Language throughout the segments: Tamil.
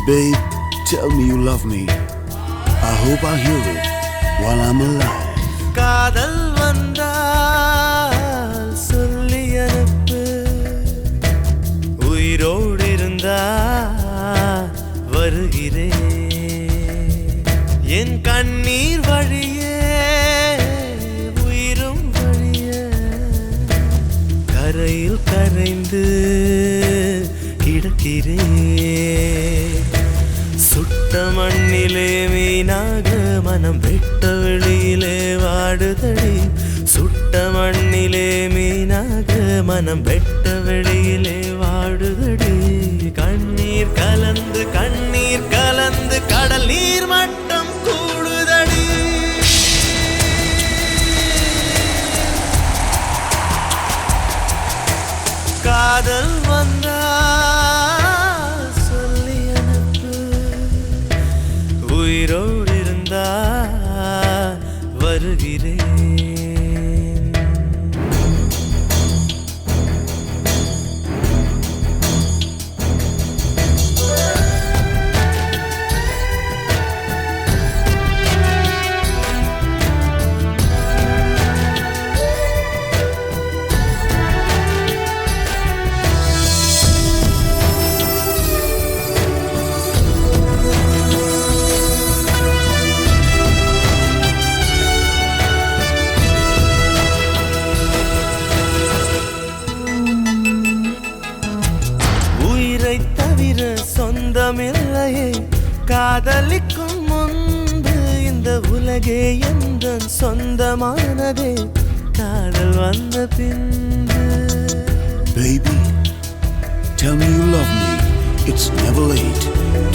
Babe, tell me you love me. I hope I hear it while I'm alive. காதல் வந்தால் சொல்லி அனுப்பு, உயிரோடு இருந்தா வருகிறேன். என் கண்ணீர் வழியே உயிரும் வழிய கரையில் கரைந்து கிடக்கிறேன். சுட்ட மண்ணிலே மீனாக மனம் வெட்ட வெளியிலே வாடுதடி. சுட்ட மண்ணிலே மீனாக மனம் வெட்ட வெளியிலே வாடுதடி. கண்ணீர் கலந்து கடல் நீர் மட்டம் கூடுதடி. காதல் வந்தா சொல்லி அனுப்பு, உயிரோடு இருந்தா வருகிறேன். தவிர சொந்தமில்லையே, காதலிக்கும் முன்பு இந்த உலகே எந்தன் சொந்தமானதே. காதல் வந்த பின்பு Baby, tell me you love me. It's never late.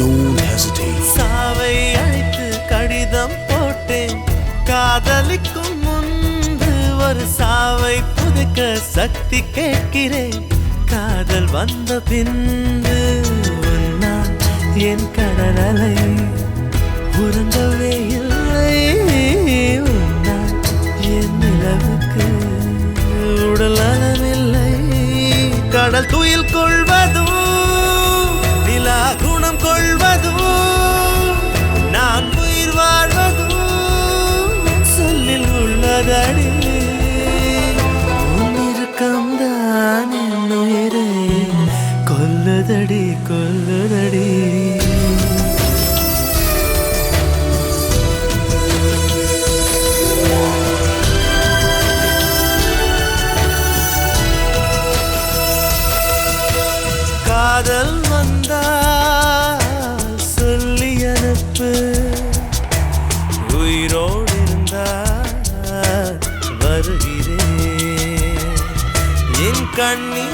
Don't hesitate. சாவை அழைத்து கடிதம் போட்டேன். காதலிக்கும் முன்பு ஒரு சாவை புதுக்க சக்தி கேட்கிறேன். காதல் வந்த பின்பு உன்னால் என் கடல் அலை உறங்கவே இல்லை. உன்னால் என் நிலவுக்கு உடல் அளவில்லை. கடல் துயில் கொள்வதும் நிலா குணம் கொள்வதும் நான் உயிர் வாழ்வதும் சொல்லில் உள்ளதடி. உன்னிருக்கம்தான் என் உயிரை கொல்லுதடி கொல்லுதடி. காதல் வந்தால் சொல்லி அனுப்பு, உயிரோடு இருந்தா வருகிறேன். என் கண்ணீர்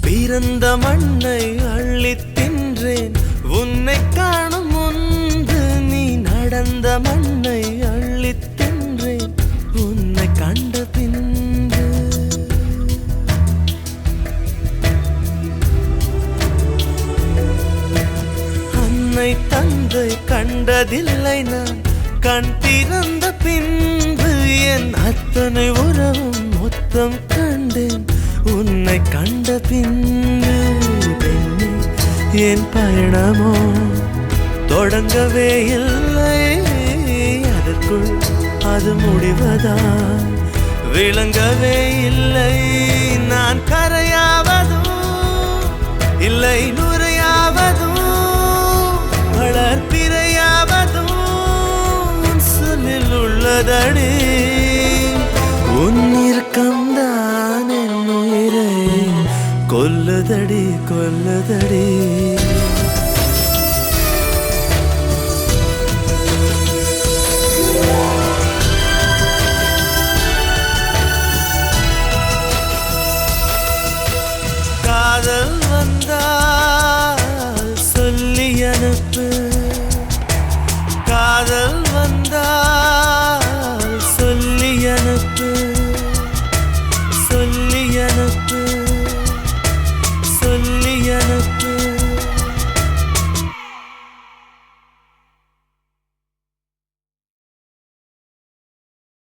பிறந்த மண்ணை அள்ளித் தின்றேன். உன்னை காணும் முன்பு நீ நடந்த மண்ணை அள்ளித் தின்றேன். உன்னை கண்ட பின்பு அன்னை தந்தை கண்டதில்லை நான். கண் திறந்த பின்பு என் அத்தனை உறவும் மொத்தம் கண்டேன். உன்னை கண்ட பின்பு பெண்ணே என் பயணமோ தொடங்கவே இல்லை. அதற்குள் அது முடிவதா விளங்கவே இல்லை. நான் கரையாவதும் இல்லை நுரையாவதும் வளர்ப்பிறையாவதும் சொல்லில் உள்ளதடி. உன்னிருக்கம்தான் என் உயிரை கொல்லுதடி கொல்லுதடி.